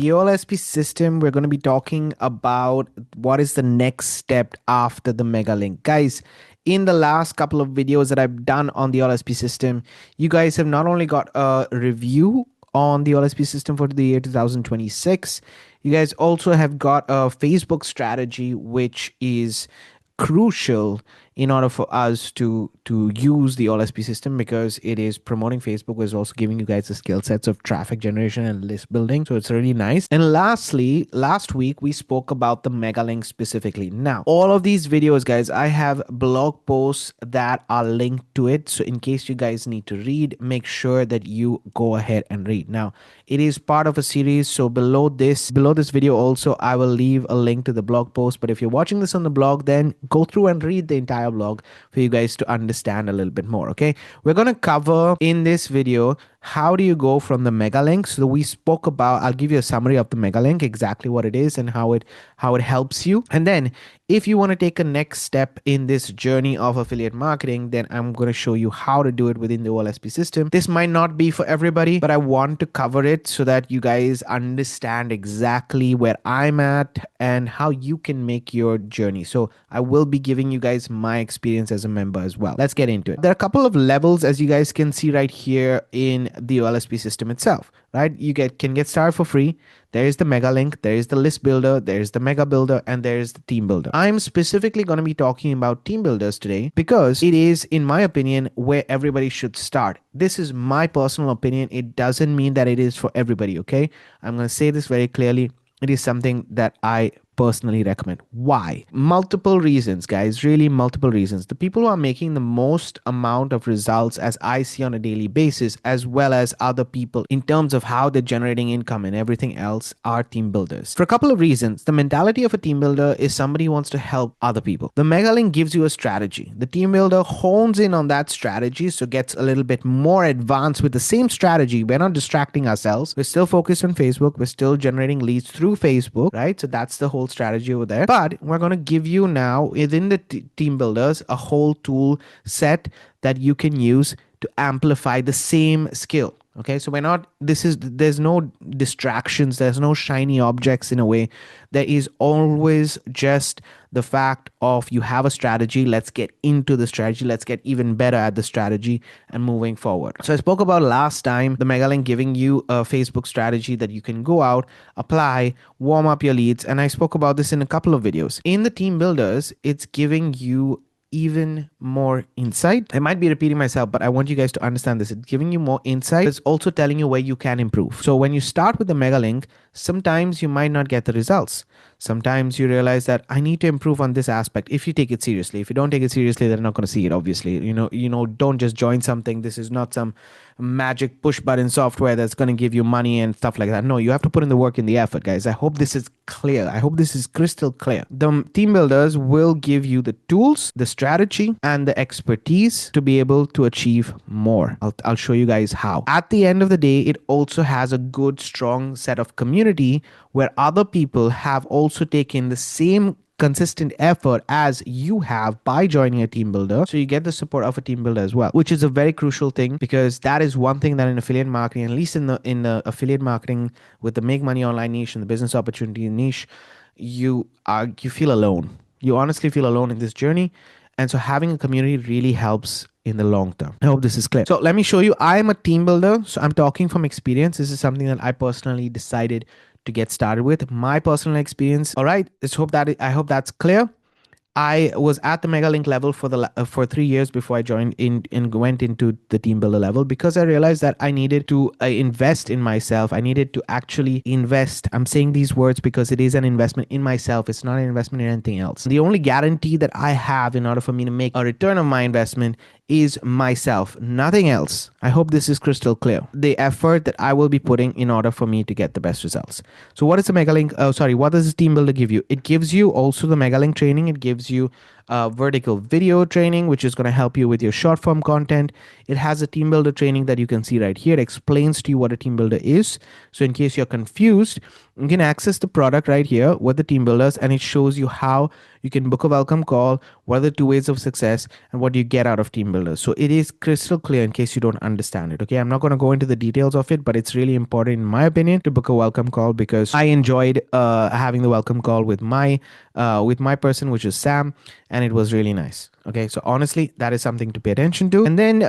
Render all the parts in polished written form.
the OLSP system, we're going to be talking about what is the next step after the mega link. Guys, in the last couple of videos that I've done on the OLSP system, you guys have not only got a review on the OLSP system for the year 2026, you guys also have got a Facebook strategy, which is crucial in order for us to use the OLSP system, because it is promoting Facebook, is also giving you guys the skill sets of traffic generation and list building. So it's really nice. And lastly, last week we spoke about the mega link specifically. Now, all of these videos, guys, I have blog posts that are linked to it. So in case you guys need to read, make sure that you go ahead and read. Now, it is part of a series. So below this video also, I will leave a link to the blog post. But if you're watching this on the blog, then go through and read the entire blog for you guys to understand a little bit more. Okay, we're going to cover in this video how do you go from the mega link. So we spoke about, I'll give you a summary of the mega link, exactly what it is and how it helps you. And then if you want to take a next step in this journey of affiliate marketing, then I'm going to show you how to do it within the OLSP system. This might not be for everybody, but I want to cover it so that you guys understand exactly where I'm at and how you can make your journey. So I will be giving you guys my experience as a member as well. Let's get into it. There are a couple of levels, as you guys can see right here in the OLSP system itself, right? You can get started for free. There is the mega link, there is the list builder, there's the mega builder, and there's the team builder. I'm specifically going to be talking about team builders today because it is, in my opinion, where everybody should start. This is my personal opinion. It doesn't mean that it is for everybody, okay? I'm going to say this very clearly. It is something that I personally recommend. Why? Multiple reasons, guys, really multiple reasons. The people who are making the most amount of results, as I see on a daily basis, as well as other people in terms of how they're generating income and everything else, are team builders. For a couple of reasons. The mentality of a team builder is somebody who wants to help other people. The mega link gives you a strategy. The team builder hones in on that strategy, so gets a little bit more advanced with the same strategy. We're not distracting ourselves. We're still focused on Facebook. We're still generating leads through Facebook, right? So that's the whole strategy over there. But we're going to give you now within the team builders a whole tool set that you can use to amplify the same skill. Okay, so there's no distractions, there's no shiny objects in a way. There is always just the fact of you have a strategy, let's get into the strategy, let's get even better at the strategy and moving forward. So I spoke about last time the mega link giving you a Facebook strategy that you can go out, apply, warm up your leads, and I spoke about this in a couple of videos. In the team builders, it's giving you even more insight. I might be repeating myself, but I want you guys to understand this. It's giving you more insight. It's also telling you where you can improve. So when you start with the mega link, sometimes you might not get the results. Sometimes you realize that I need to improve on this aspect. If you take it seriously, if you don't take it seriously, they're not going to see it. Obviously, don't just join something. This is not some magic push button software that's going to give you money and stuff like that. No, you have to put in the work and the effort, guys. I hope this is clear. I hope this is crystal clear. The team builders will give you the tools, the strategy, and the expertise to be able to achieve more. I'll show you guys how. At the end of the day, it also has a good, strong set of community where other people have also taken the same consistent effort as you have by joining a team builder. So you get the support of a team builder as well, which is a very crucial thing, because that is one thing that in affiliate marketing, at least in the affiliate marketing with the make money online niche and the business opportunity niche, you feel alone. You honestly feel alone in this journey. And so having a community really helps in the long term. I hope this is clear. So let me show you. I'm a team builder. So I'm talking from experience. This is something that I personally decided to get started with, my personal experience. All right, I hope that's clear. I was at the mega link level for 3 years before I joined in and went into the team builder level, because I realized that I needed to invest in myself. I needed to actually invest. I'm saying these words because it is an investment in myself. It's not an investment in anything else. The only guarantee that I have in order for me to make a return on my investment is myself, nothing else. I hope this is crystal clear. The effort that I will be putting in order for me to get the best results. So what is the mega link? What does the team builder give you? It gives you also the mega link training. It gives you vertical video training, which is going to help you with your short form content. It has a team builder training that you can see right here. It explains to you what a team builder is. So in case you're confused, you can access the product right here with the team builders, and it shows you how you can book a welcome call, what are the 2 ways of success, and what do you get out of team builders. So it is crystal clear in case you don't understand it. Okay, I'm not going to go into the details of it, but it's really important in my opinion to book a welcome call, because I enjoyed having the welcome call with my person, which is Sam, and it was really nice. Okay, so honestly, that is something to pay attention to. And then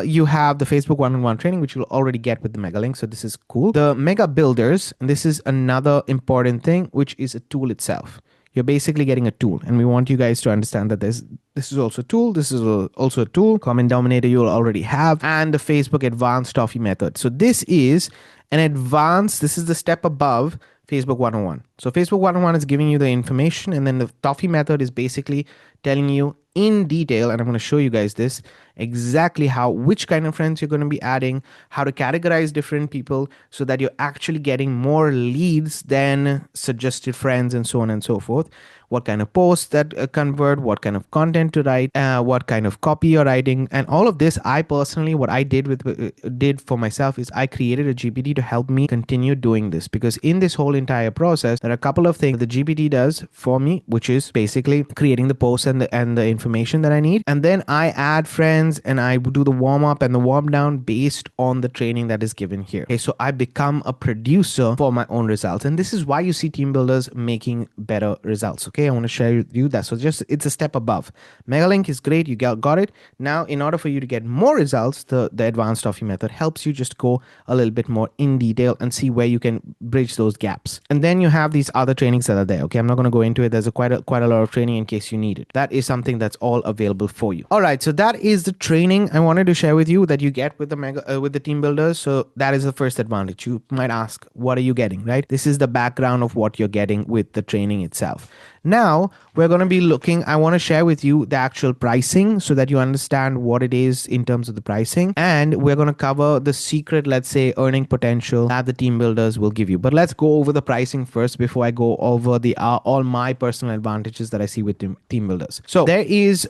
you have the Facebook one-on-one training, which you'll already get with the Mega Link. So this is cool. The Mega Builders, and this is another important thing, which is a tool itself. You're basically getting a tool, and we want you guys to understand that this is also a tool. This is also a tool. Comment Dominator you'll already have, and the Facebook Advanced Toffee Method. So this is an advanced, this is the step above Facebook 101. So Facebook 101 is giving you the information, and then the Toffee Method is basically telling you in detail, and I'm going to show you guys this, exactly which kind of friends you're going to be adding, how to categorize different people so that you're actually getting more leads than suggested friends, and so on and so forth. What kind of posts that convert, what kind of content to write, what kind of copy you're writing, and all of this. I personally, what I did for myself is I created a GPT to help me continue doing this, because in this whole entire process, there are a couple of things the GPT does for me, which is basically creating the posts and the information that I need, and then I add friends and I do the warm up and the warm down based on the training that is given here. Okay, so I become a producer for my own results, and this is why you see team builders making better results. Okay, I want to share with you that. So just, it's a step above. Megalink is great, you got it. Now, in order for you to get more results, the Advanced Toffee Method helps you just go a little bit more in detail and see where you can bridge those gaps. And then you have these other trainings that are there. Okay, I'm not going to go into it. There's quite a lot of training in case you need it. That is something that's all available for you. All right, so that is the training I wanted to share with you that you get with the with the team builders. So that is the first advantage. You might ask, what are you getting, right? This is the background of what you're getting with the training itself. Now we're going to be looking, I want to share with you the actual pricing so that you understand what it is in terms of the pricing, and we're going to cover the secret, let's say, earning potential that the team builders will give you. But let's go over the pricing first before I go over the all my personal advantages that I see with team builders. So there is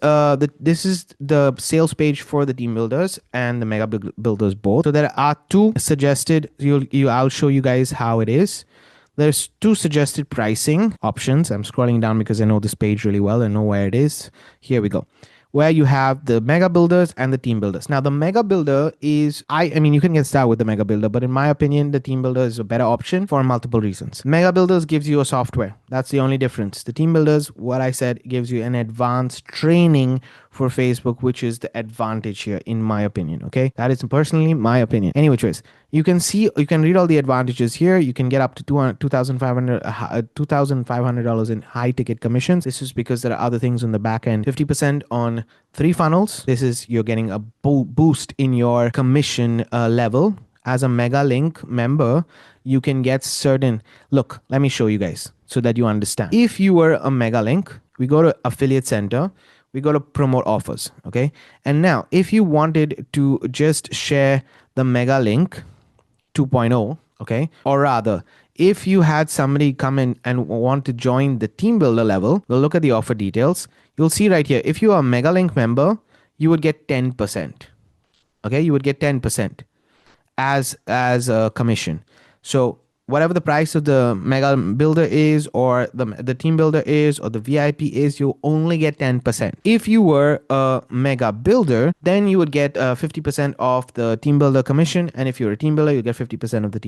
this is the sales page for the team builders and the Mega Builders both. So there are 2 suggested, I'll show you guys how it is. There's 2 suggested pricing options. I'm scrolling down because I know this page really well. I know where it is. Here we go. Where you have the Mega Builders and the Team Builders. Now, the Mega Builder is, I mean, you can get started with the Mega Builder, but in my opinion, the Team Builder is a better option for multiple reasons. Mega Builders gives you a software. That's the only difference. The Team Builders, what I said, gives you an advanced training for Facebook, which is the advantage here, in my opinion. Okay, that is personally my opinion. Anyway, you can see, you can read all the advantages here. You can get up to $2,500 in high ticket commissions. This is because there are other things on the back end. 50% on 3 funnels. This is, you're getting a boost in your commission level. As a Mega Link member, you can get certain, look, let me show you guys so that you understand. If you were a Mega Link, we go to Affiliate Center, we go to promote offers. Okay, and now if you wanted to just share the Mega Link 2.0, okay, or rather, if you had somebody come in and want to join the team builder level, we'll look at the offer details. You'll see right here, if you are a Mega Link member, you would get 10%. Okay, you would get 10% as a commission. So whatever the price of the Mega Builder is, or the team builder is, or the VIP is, you only get 10%. If you were a Mega Builder, then you would get 50% of the team builder commission, and if you're a team builder, you get 50% of the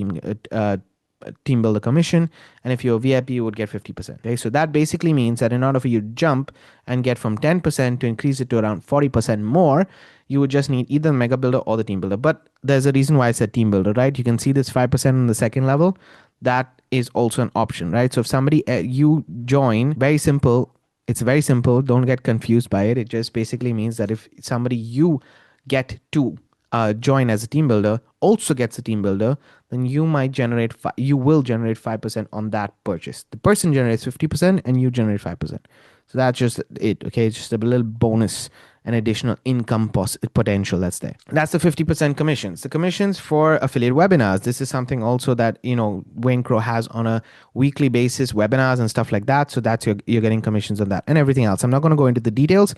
team builder commission, and if you're a VIP, you would get 50%. Okay, so that basically means that in order for you to jump and get from 10% to increase it to around 40% more, you would just need either the Mega Builder or the team builder. But there's a reason why I said team builder, right? You can see this 5% on the second level. That is also an option, right? So if somebody you join, very simple. It's very simple. Don't get confused by it. It just basically means that if somebody you get to join as a team builder also gets a team builder, then you will generate 5% on that purchase. The person generates 50% and you generate 5%. So that's just it. Okay, it's just a little bonus an additional income potential that's there. That's the 50% commissions. The commissions for affiliate webinars. This is something also that, Wayne Crow has on a weekly basis, webinars and stuff like that. So that's you're getting commissions on that and everything else. I'm not going to go into the details.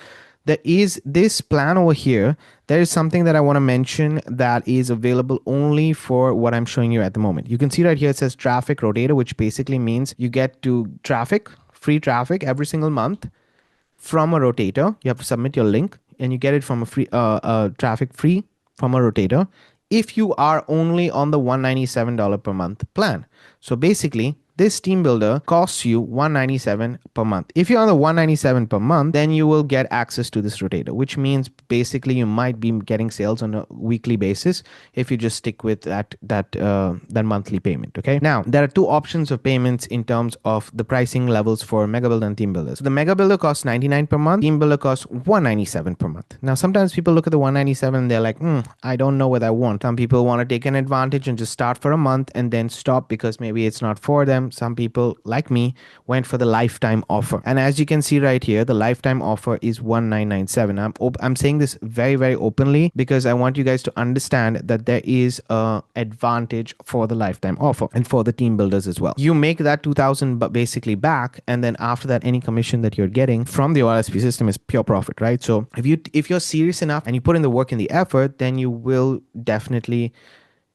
There is this plan over here. There is something that I want to mention that is available only for what I'm showing you at the moment. You can see right here, it says traffic rotator, which basically means you get to free traffic every single month from a rotator. You have to submit your link and you get it from a free traffic free from a rotator if you are only on the $197 per month plan. So basically, this team builder costs you $197 per month. If you're on the $197 per month, then you will get access to this rotator, which means basically you might be getting sales on a weekly basis if you just stick with that monthly payment. Okay. Now there are two options of payments in terms of the pricing levels for Megabuilder and Team Builder. So the Megabuilder costs $99 per month. Team Builder costs $197 per month. Now sometimes people look at the $197 and they're like, I don't know what I want. Some people want to take an advantage and just start for a month and then stop because maybe it's not for them. Some people like me went for the lifetime offer, and as you can see right here, the lifetime offer is $1997. I'm saying this very, very openly because I want you guys to understand that there is a advantage for the lifetime offer and for the team builders as well. You make that 2,000 basically back, and then after that, any commission that you're getting from the OLSP system is pure profit, right? So if you're serious enough and you put in the work and the effort, then you will definitely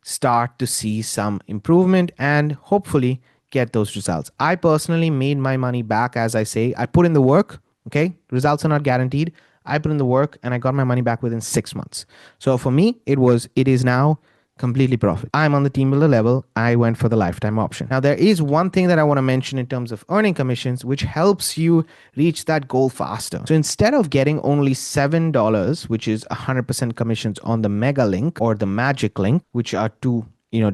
start to see some improvement and hopefully get those results. I personally made my money back. As I say, I put in the work. Okay. Results are not guaranteed. I put in the work and I got my money back within 6 months. So for me, it is now completely profit. I'm on the team builder level. I went for the lifetime option. Now there is one thing that I want to mention in terms of earning commissions, which helps you reach that goal faster. So instead of getting only $7, which is 100% commissions on the Mega Link or the Magic Link, which are two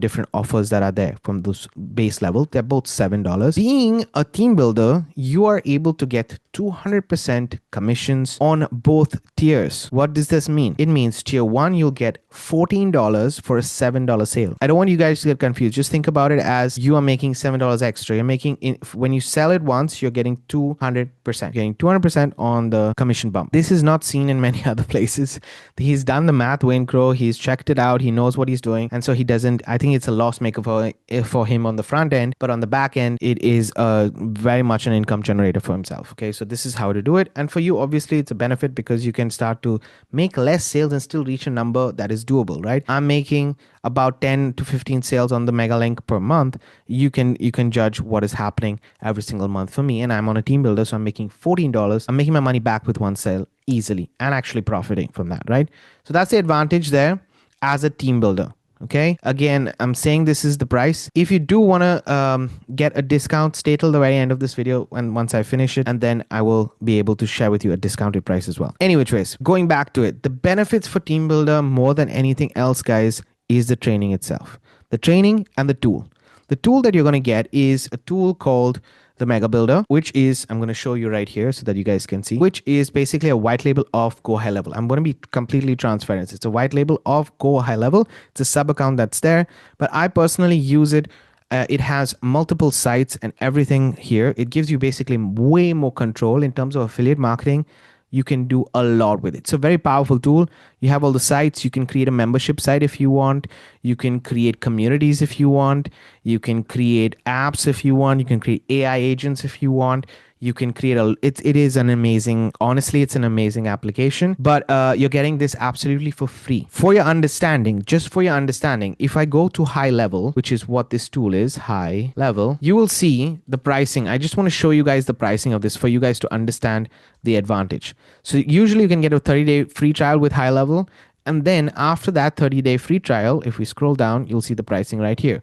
different offers that are there from those base level. They're both $7. Being a team builder, you are able to get 200% commissions on both tiers. What does this mean? It means tier 1, you'll get $14 for a $7 sale. I don't want you guys to get confused. Just think about it as you are making $7 extra. You're making, when you sell it once, you're getting 200%. You're getting 200% on the commission bump. This is not seen in many other places. He's done the math, Wayne Crow. He's checked it out. He knows what he's doing. And so he doesn't, I think it's a loss maker for him on the front end, but on the back end, it is very much an income generator for himself. Okay, so this is how to do it. And for you, obviously, it's a benefit because you can start to make less sales and still reach a number that is doable, right? I'm making about 10 to 15 sales on the Mega Link per month. You can judge what is happening every single month for me. And I'm on a team builder, so I'm making $14. I'm making my money back with one sale easily and actually profiting from that, right? So that's the advantage there as a team builder. Okay, again, I'm saying this is the price. If you do want to get a discount, stay till the very end of this video, and once I finish it, and then I will be able to share with you a discounted price as well. Anyway, Trace, going back to it, the benefits for team builder more than anything else, guys, is the training itself. The training and the tool. The tool that you're going to get is a tool called the Megabuilder, which is, I'm going to show you right here so that you guys can see, which is basically a white label of Go High Level. I'm going to be completely transparent. It's a white label of Go High Level. It's a sub account that's there, but I personally use it. It has multiple sites and everything here. It gives you basically way more control in terms of affiliate marketing. You can do a lot with it. It's a very powerful tool. You have all the sites. You can create a membership site if you want. You can create communities if you want. You can create apps if you want. You can create AI agents if you want. You can create it is an amazing, honestly, it's an amazing application, but you're getting this absolutely for free. For your understanding, just for your understanding, if I go to high level, which is what this tool is, high level, you will see the pricing. I just want to show you guys the pricing of this for you guys to understand the advantage. So usually you can get a 30-day free trial with high level. And then after that 30-day free trial, if we scroll down, you'll see the pricing right here.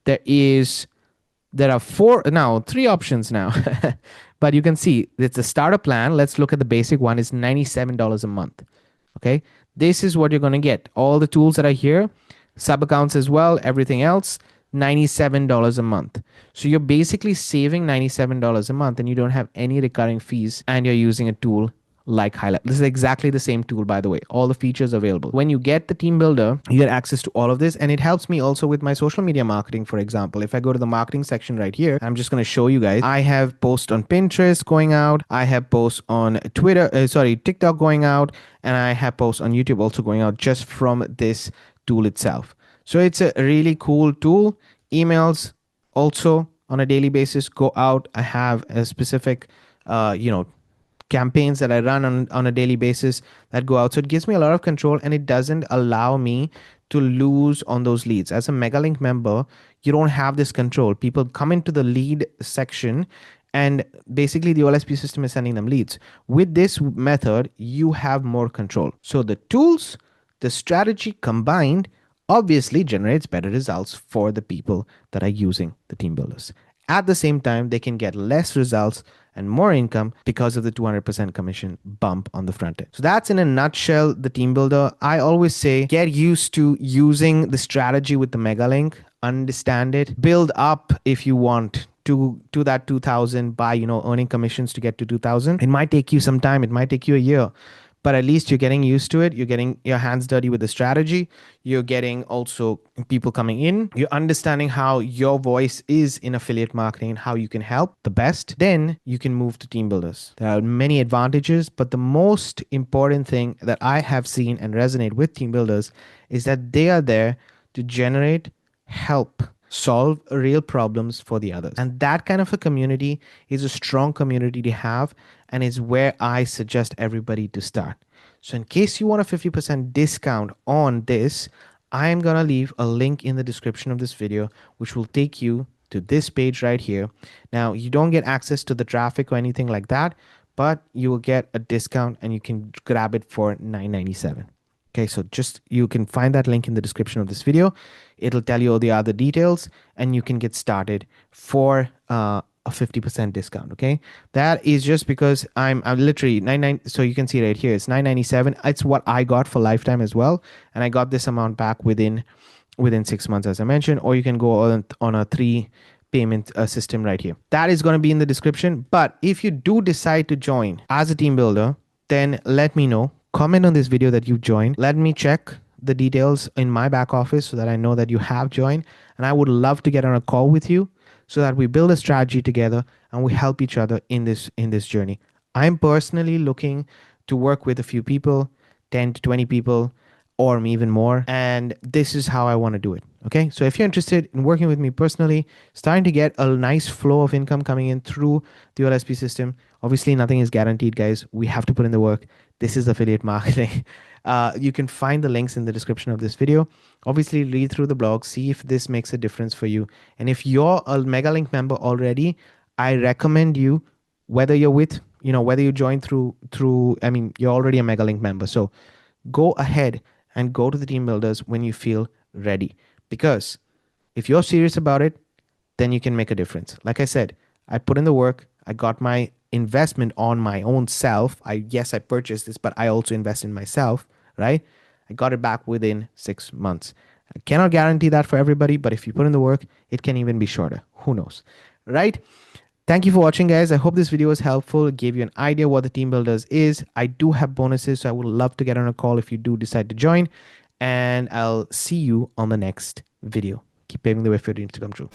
There are three options now. But you can see it's a starter plan. Let's look at the basic one. Is $97 a month. Okay. This is what you're going to get. All the tools that are here, sub accounts as well, everything else, $97 a month. So you're basically saving $97 a month and you don't have any recurring fees and you're using a tool like highlight. This is exactly the same tool, by the way, all the features available. When you get the team builder, you get access to all of this, and it helps me also with my social media marketing. For example, if I go to the marketing section right here, I'm just going to show you guys, I have posts on Pinterest going out, I have posts on TikTok going out, and I have posts on YouTube also going out just from this tool itself. So it's a really cool tool. Emails also on a daily basis go out. I have a specific campaigns that I run on a daily basis that go out. So it gives me a lot of control, and it doesn't allow me to lose on those leads. As a Megalink member, you don't have this control. People come into the lead section, and basically the OLSP system is sending them leads. With this method, you have more control. So the tools, the strategy combined obviously generates better results for the people that are using the team builders. At the same time, they can get less results and more income because of the 200% commission bump on the front end. So that's in a nutshell the team builder. I always say get used to using the strategy with the Megalink, understand it, build up if you want to that 2000 by earning commissions to get to 2000. It might take you some time, it might take you a year, but at least you're getting used to it. You're getting your hands dirty with the strategy. You're getting also people coming in. You're understanding how your voice is in affiliate marketing and how you can help the best. Then you can move to team builders. There are many advantages, but the most important thing that I have seen and resonate with team builders is that they are there to generate, help, solve real problems for the others. And that kind of a community is a strong community to have, and is where I suggest everybody to start. So in case you want a 50% discount on this, I am going to leave a link in the description of this video, which will take you to this page right here. Now, you don't get access to the traffic or anything like that, but you will get a discount and you can grab it for $9.97. Okay, so just you can find that link in the description of this video. It'll tell you all the other details, and you can get started for a 50% discount. Okay, that is just because I'm literally 99. So you can see right here, it's $9.97. It's what I got for lifetime as well, and I got this amount back within 6 months, as I mentioned. Or you can go on a 3 payment system right here. That is going to be in the description. But if you do decide to join as a team builder, then let me know. Comment on this video that you've joined. Let me check the details in my back office so that I know that you have joined. And I would love to get on a call with you so that we build a strategy together and we help each other in this journey. I'm personally looking to work with a few people, 10 to 20 people, or even more. And this is how I want to do it. Okay. So if you're interested in working with me personally, starting to get a nice flow of income coming in through the OLSP system. Obviously, nothing is guaranteed, guys. We have to put in the work. This is affiliate marketing. You can find the links in the description of this video. Obviously, read through the blog, see if this makes a difference for you. And if you're a Megalink member already, I recommend you, whether you're with, whether you join through, you're already a Megalink member. So go ahead and go to the team builders when you feel ready. Because if you're serious about it, then you can make a difference. Like I said, I put in the work. I got my investment on my own self. Yes, I purchased this, but I also invest in myself, right? I got it back within 6 months. I cannot guarantee that for everybody, but if you put in the work, it can even be shorter. Who knows, right? Thank you for watching, guys. I hope this video was helpful. It gave you an idea what the team builders is. I do have bonuses, so I would love to get on a call if you do decide to join. And I'll see you on the next video. Keep paving the way for your dreams to come true.